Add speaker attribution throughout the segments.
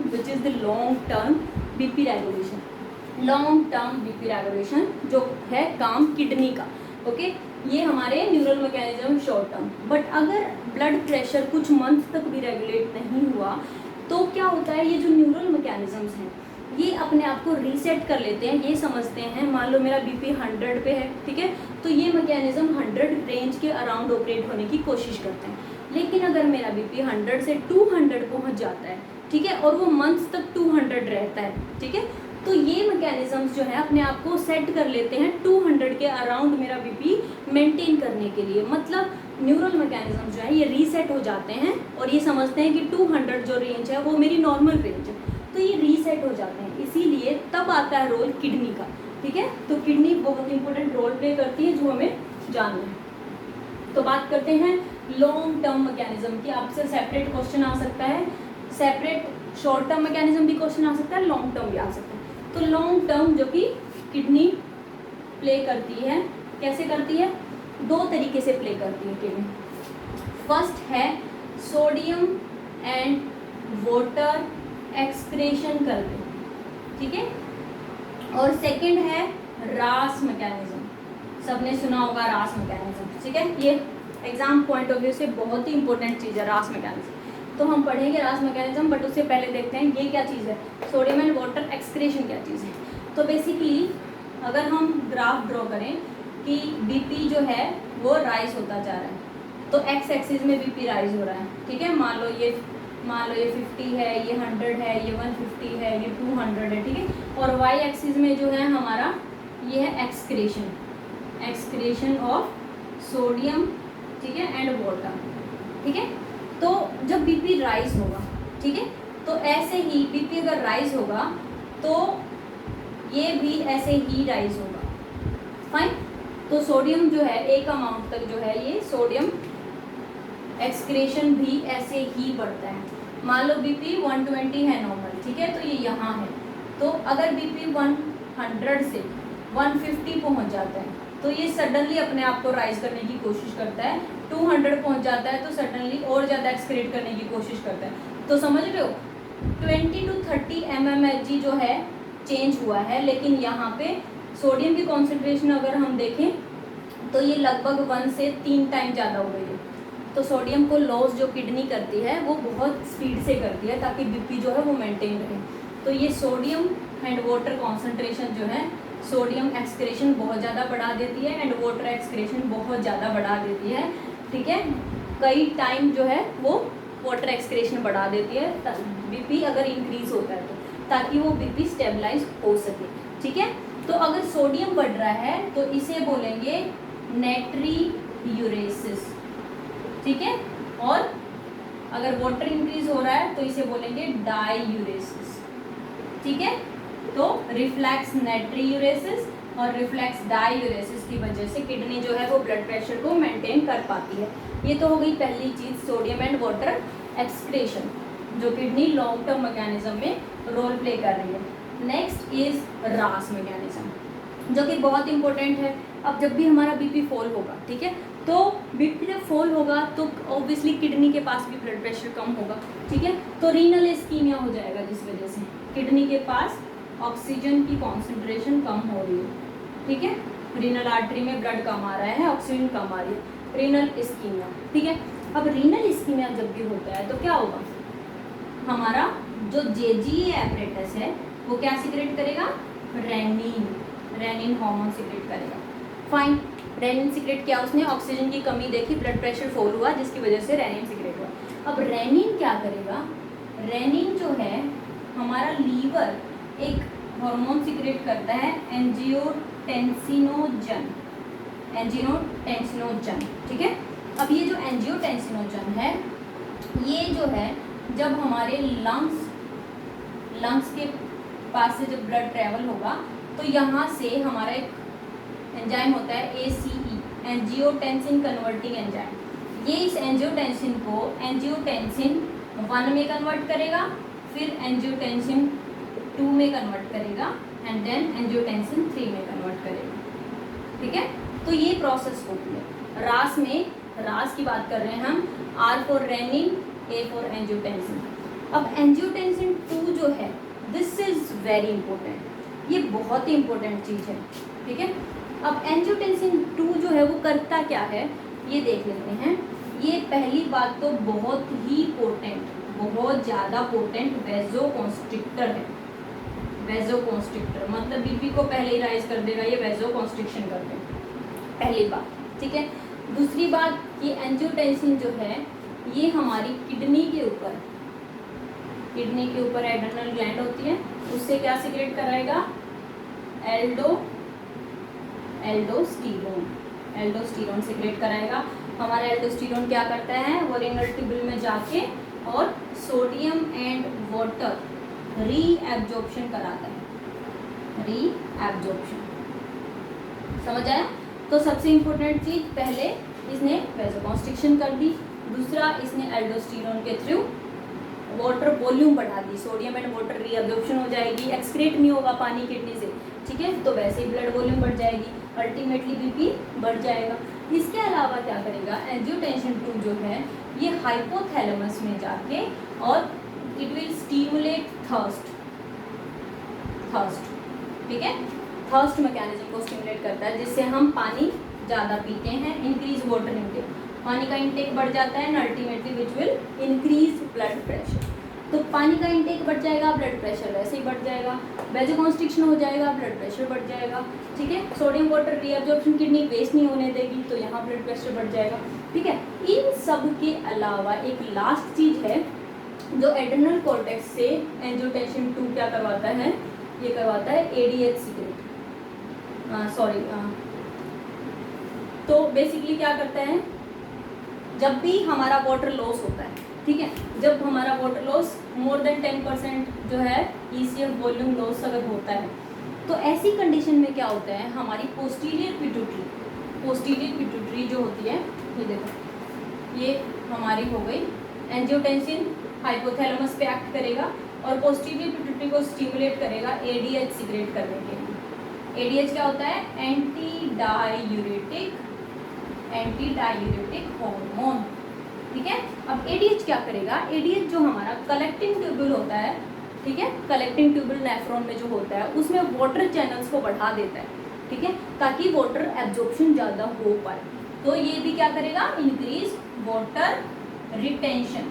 Speaker 1: Which is the long term BP regulation. Long term BP regulation जो है काम kidney का, ओके ये हमारे neural mechanism short term. But अगर ब्लड प्रेशर कुछ मंथ तक भी रेगुलेट नहीं हुआ तो क्या होता है, ये जो न्यूरल मैकेनिज्म्स हैं ये अपने आप को रीसेट कर लेते हैं। ये समझते हैं मान लो मेरा बीपी 100 पे है, ठीक है, तो ये मैकेनिज्म 100 रेंज के अराउंड ऑपरेट होने की कोशिश करते हैं। लेकिन अगर मेरा बीपी 100 से 200 पहुंच जाता है, ठीक है, और वो मंथ्स तक 200 रहता है, ठीक है, तो ये मैकेनिज्म्स जो है अपने आप को सेट कर लेते हैं 200 के अराउंड मेरा बीपी मेंटेन करने के लिए। मतलब न्यूरल मैकेनिज्म जो है ये रीसेट हो जाते हैं और ये समझते हैं कि 200 जो रेंज है वो मेरी नॉर्मल रेंज है, तो ये रीसेट हो जाते हैं। इसीलिए तब आता है रोल किडनी का, ठीक है, तो किडनी बहुत इंपॉर्टेंट रोल प्ले करती है जो हमें जानना है। तो बात करते हैं लॉन्ग टर्म मैकेनिज्म की। आपसे सेपरेट क्वेश्चन आ सकता है, सेपरेट शॉर्ट टर्म मैकेनिज्म भी क्वेश्चन आ सकता है, लॉन्ग टर्म भी आ सकता है। तो लॉन्ग टर्म जो कि किडनी प्ले करती है, कैसे करती है, दो तरीके से प्ले करती है किडनी। फर्स्ट है सोडियम एंड वाटर एक्सक्रेशन करके, ठीक है, और सेकंड है रास मैकेनिज्म। सबने सुना होगा रास मैकेनिज्म, ठीक है, ये एग्जाम पॉइंट ऑफ व्यू से बहुत ही इंपॉर्टेंट चीज़ है रास मैकेनिज्म। तो हम पढ़ेंगे रास मैकेनिज्म, बट उससे पहले देखते हैं ये क्या चीज़ है, सोडियम एंड वाटर एक्सक्रेशन क्या चीज़ है। तो बेसिकली अगर हम ग्राफ ड्रॉ करें कि बीपी जो है वो राइज होता जा रहा है, तो एक्स एक्सिस में बीपी राइज हो रहा है, ठीक है, मान लो ये 50 है, ये 100 है, ये 150 है, ये 200 है, ठीक है, और वाई एक्सिस में जो है हमारा ये है एक्सक्रेशन, एक्सक्रेशन ऑफ सोडियम, ठीक है, एंड वाटर, ठीक है। तो जब बीपी राइज होगा, ठीक है, तो ऐसे ही बीपी अगर राइज होगा तो ये भी ऐसे ही राइज होगा, फाइन। तो सोडियम जो है एक अमाउंट तक जो है ये सोडियम एक्सक्रेशन भी ऐसे ही बढ़ता है। मान लो बीपी 120 है नॉर्मल, ठीक है, तो ये यहाँ है, तो अगर बीपी 100 से 150 पहुँच जाता है तो ये सडनली अपने आप को राइज करने की कोशिश करता है, 200 पहुँच जाता है तो सडनली और ज़्यादा एक्सक्रेट करने की कोशिश करता है। तो समझ रहे हो 20 to 30 mmHg जो है चेंज हुआ है, लेकिन यहाँ पे सोडियम की कॉन्सेंट्रेशन अगर हम देखें तो ये लगभग 1 से 3 टाइम ज़्यादा हो गई है। तो सोडियम को लॉस जो किडनी करती है वो बहुत स्पीड से करती है ताकि बीपी जो है वो मेंटेन रहे। तो ये सोडियम एंड वाटर कॉन्सेंट्रेशन जो है, सोडियम एक्सक्रेशन बहुत ज़्यादा बढ़ा देती है एंड वाटर एक्सक्रेशन बहुत ज़्यादा बढ़ा देती है, ठीक है, कई टाइम जो है वो वाटर एक्सक्रेशन बढ़ा देती है बीपी अगर इंक्रीज होता है तो, ताकि वो बीपी स्टेबलाइज हो सके, ठीक है। तो अगर सोडियम बढ़ रहा है तो इसे बोलेंगे नाइट्रीयूरेसिस, ठीक है, और अगर वाटर इंक्रीज हो रहा है तो इसे बोलेंगे डाईयूरेसिस, ठीक है। तो रिफ्लेक्स नाइट्रीयूरेसिस और रिफ्लेक्स डाईयूरेसिस की वजह से किडनी जो है वो ब्लड प्रेशर को मेंटेन कर पाती है। ये तो हो गई पहली चीज़, सोडियम एंड वाटर एक्सक्रेशन जो किडनी लॉन्ग टर्म मैकेनिज्म में रोल प्ले कर रही है। नेक्स्ट इज रास मैकेनिज्म जो कि बहुत इंपॉर्टेंट है। अब जब भी हमारा बीपी फॉल होगा, ठीक है, तो बीपी जब फॉल होगा तो ऑब्वियसली किडनी के पास भी ब्लड प्रेशर कम होगा, ठीक है, तो रीनल इस्कीमिया हो जाएगा जिस वजह से किडनी के पास ऑक्सीजन की कॉन्सेंट्रेशन कम हो रही है, ठीक है, रीनल आर्टरी में ब्लड कम आ रहा है, ऑक्सीजन कम आ रही है, रीनल इस्कीमिया, ठीक है। अब रीनल इस्कीमिया जब भी होता है तो क्या होगा, हमारा जो जेजीए एपरेटस है वो क्या सिक्रेट करेगा, रेनिन, रेनिन हार्मोन सिक्रेट करेगा, फाइन। रेनिन सिक्रेट किया उसने, ऑक्सीजन की कमी देखी, ब्लड प्रेशर फॉल हुआ जिसकी वजह से रेनिन सिक्रेट हुआ। अब रेनिन क्या करेगा, रेनिन जो है हमारा लीवर एक हार्मोन सिक्रेट करता है एंजियोटेंसिनोजन, एंजियोटेंसिनोजन, ठीक है। अब ये जो एंजियोटेंसिनोजन है ये जो है जब हमारे लंग्स के पास से जब ब्लड ट्रेवल होगा तो यहाँ से हमारा एक एंजाइम होता है ACE, एंजियोटेंसिन कन्वर्टिंग एंजाइम। ये इस एंजियोटेंसिन को एंजियोटेंसिन 1 में कन्वर्ट करेगा, फिर एंजियोटेंसिन 2 में कन्वर्ट करेगा एंड देन एंजियोटेंसिन 3 में कन्वर्ट करेगा, ठीक है। तो ये प्रोसेस होती है रास में। रास की बात कर रहे हैं हम, R for renin, A for angiotensin. अब एंजियोटेंसिन 2 वेरी इंपॉर्टेंट, ये बहुत ही इंपॉर्टेंट चीज़ है, ठीक है। अब एंजियोटेंसिन 2 जो है वो करता क्या है ये देख लेते हैं। ये पहली बात तो बहुत ही पोटेंट, बहुत ज़्यादा पोटेंट वेजोकॉन्स्ट्रिक्टर है। वेजोकॉन्स्ट्रिक्टर मतलब बीपी को पहले ही राइज कर देगा, ये वेजोकॉन्स्ट्रिक्शन करते हैं, पहली बात, ठीक है। दूसरी बात, ये एंजियोटेंसिन जो है ये हमारी किडनी के ऊपर एड्रेनल ग्लैंड होती है, उससे क्या सिक्रेट कराएगा, एल्डोस्टेरोन सिक्रेट कराएगा। हमारा एल्डोस्टेरोन क्या करता है, वो रेनल ट्यूब्यूल में जाके और सोडियम एंड वाटर रीएब्जॉर्प्शन कराता है, रीएब्जॉर्प्शन, समझ आया। तो सबसे इम्पोर्टेंट चीज, पहले इसने वेजोकॉन्स्ट्रिक्शन कर दी, दूसरा इसने एल्डोस्टेरोन के थ्रू वाटर वॉल्यूम बढ़ा दी, सोडियम एंड वाटर रीअब्जॉर्प्शन हो जाएगी, एक्सक्रीट नहीं होगा पानी किडनी से, ठीक है, तो वैसे ही ब्लड वॉल्यूम बढ़ जाएगी, अल्टीमेटली बीपी बढ़ जाएगा। इसके अलावा क्या करेगा, एंजियोटेंसिन 2 जो है ये हाइपोथैलेमस में जाके और इट विल स्टिमुलेट थर्स्ट, ठीक है, थर्स्ट मैकेनिज्म को स्टिमुलेट करता है, जिससे हम पानी ज़्यादा पीते हैं, इंक्रीज वाटर इनटेक, पानी का इंटेक बढ़ जाता है, and ultimately which will increase blood pressure. तो पानी का इंटेक बढ़ जाएगा, ब्लड प्रेशर वैसे ही बढ़ जाएगा, वेजोकॉन्स्ट्रिक्शन हो जाएगा, ब्लड प्रेशर बढ़ जाएगा, ठीक है। Sodium water reabsorption kidney waste नहीं होने देगी, तो यहाँ ब्लड प्रेशर बढ़ जाएगा, ठीक है। इन सब के अलावा एक लास्ट चीज़ है जो एड्रेनल कॉर्टेक्स से एंजियोटेंसिन 2 क्या करवाता है, ये करवाता है एडीएच सिक्रेट, तो बेसिकली क्या करता है, जब भी हमारा वाटर लॉस होता है, ठीक है, जब हमारा वाटर लॉस मोर देन 10% जो है ईसीएफ वॉल्यूम लॉस अगर होता है, तो ऐसी कंडीशन में क्या होता है, हमारी पोस्टीरियर पिट्यूटरी जो होती है, ये देखो ये हमारी हो गई, एंजियोटेंसिन हाइपोथैलेमस पे एक्ट करेगा और पोस्टीरियर पिट्यूटरी को स्टिमुलेट करेगा एडीएच सिक्रेट करने के लिए। एडीएच क्या होता है, एंटी हार्मोन, ठीक है। अब एडीएच क्या करेगा, एडीएच जो हमारा कलेक्टिंग ट्यूब्यूल होता है, ठीक है, कलेक्टिंग ट्यूब्यूल नेफ्रॉन में जो होता है उसमें वाटर चैनल्स को बढ़ा देता है, ठीक है, ताकि वाटर एब्जॉर्प्शन ज़्यादा हो पाए। तो ये भी क्या करेगा, इंक्रीज वाटर रिटेंशन,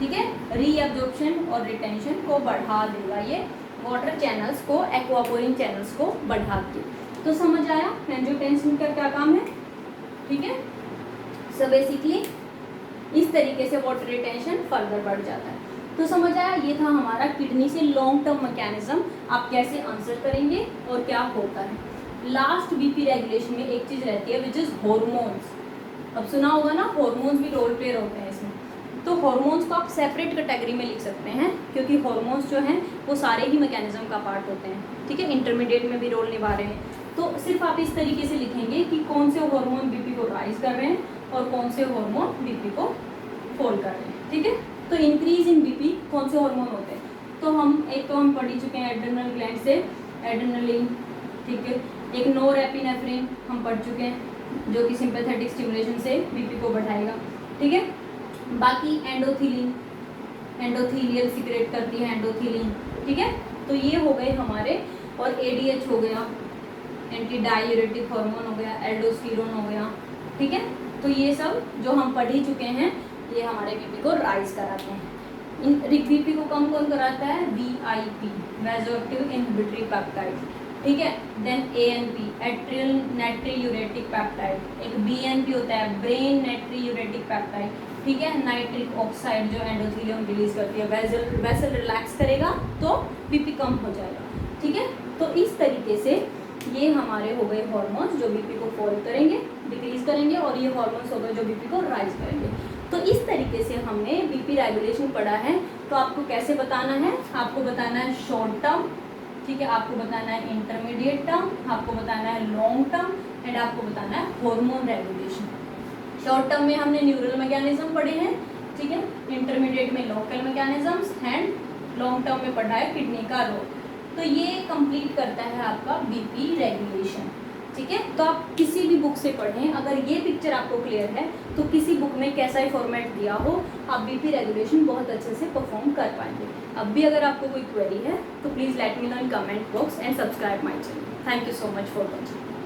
Speaker 1: ठीक है, रीअब्जॉर्प्शन और रिटेंशन को बढ़ा देगा ये वाटर चैनल्स को, एक्वापोरिन चैनल्स को बढ़ा के। तो समझ आया एंजियोटेंसिन का क्या काम है, ठीक है। सो बेसिकली इस तरीके से वाटर रिटेंशन फर्दर बढ़ जाता है। तो समझ आया, ये था हमारा किडनी से लॉन्ग टर्म मैकेनिज्म, आप कैसे आंसर करेंगे और क्या होता है। लास्ट बीपी रेगुलेशन में एक चीज़ रहती है विच इज़ हॉर्मोन्स। अब सुना होगा ना, हॉर्मोन्स भी रोल प्लेयर होते हैं इसमें। तो हॉर्मोन्स को आप सेपरेट कैटेगरी में लिख सकते हैं, क्योंकि हॉर्मोन्स जो हैं वो सारे ही मैकेनिज्म का पार्ट होते हैं, ठीक है, इंटरमीडिएट में भी रोल निभा रहे हैं। तो सिर्फ आप इस तरीके से लिखेंगे कि कौन से हार्मोन बीपी को राइज कर रहे हैं और कौन से हार्मोन बीपी को फॉल कर रहे हैं, ठीक है। तो इंक्रीज इन बीपी कौन से हार्मोन होते हैं, तो हम पढ़ ही चुके हैं एड्रेनल ग्लैंड से एड्रेनलिन, ठीक है, एक नोरेपिनेफ्रिन हम पढ़ चुके हैं जो कि सिंपैथेटिक स्टिमुलेशन से बीपी को बढ़ाएगा, ठीक है। बाकी एंडोथीलियल सिक्रेट करती है एंडोथीलिन, ठीक है। तो ये हो गए हमारे, और एडीएच हो गया, एंटी डाययूरेटिक हार्मोन हो गया, एल्डोस्टेरोन हो गया, ठीक है। तो ये सब जो हम पढ़ ही चुके हैं ये हमारे बीपी को राइज कराते हैं। इन बीपी को कम कौन कराता है, वीआईपी, वैसोएक्टिव इनहिबिटरी पेप्टाइड, ठीक है। देन एएनपी, एट्रियल नाइट्रियूरेटिक पेप्टाइड, एक बीएनपी होता है, ब्रेन नाइट्रियूरेटिक पेप्टाइड, ठीक है। नाइट्रिक ऑक्साइड जो एंडोथेलियम रिलीज करती है, वेसल रिलैक्स करेगा तो बीपी कम हो जाएगा, ठीक है। तो इस तरीके से ये हमारे हो गए हॉर्मोन्स जो बीपी को फॉल करेंगे, डिक्रीज करेंगे, और ये हॉर्मोन्स हो गए जो बीपी को राइज करेंगे। तो इस तरीके से हमने बीपी रेगुलेशन पढ़ा है। तो आपको कैसे बताना है, आपको बताना है शॉर्ट टर्म, ठीक है, आपको बताना है इंटरमीडिएट टर्म, आपको बताना है लॉन्ग टर्म, एंड आपको बताना है हार्मोन रेगुलेशन। शॉर्ट टर्म में हमने न्यूरल मैकेनिज्म पढ़े हैं, ठीक है, इंटरमीडिएट में local mechanisms, and long term में पढ़ा है किडनी का रोल। तो ये कंप्लीट करता है आपका बीपी रेगुलेशन, ठीक है। तो आप किसी भी बुक से पढ़ें, अगर ये पिक्चर आपको क्लियर है तो किसी बुक में कैसा ही फॉर्मेट दिया हो आप बीपी रेगुलेशन बहुत अच्छे से परफॉर्म कर पाएंगे। अब भी अगर आपको कोई क्वेरी है तो please let me know in comment box and subscribe my channel. Thank you so much for watching.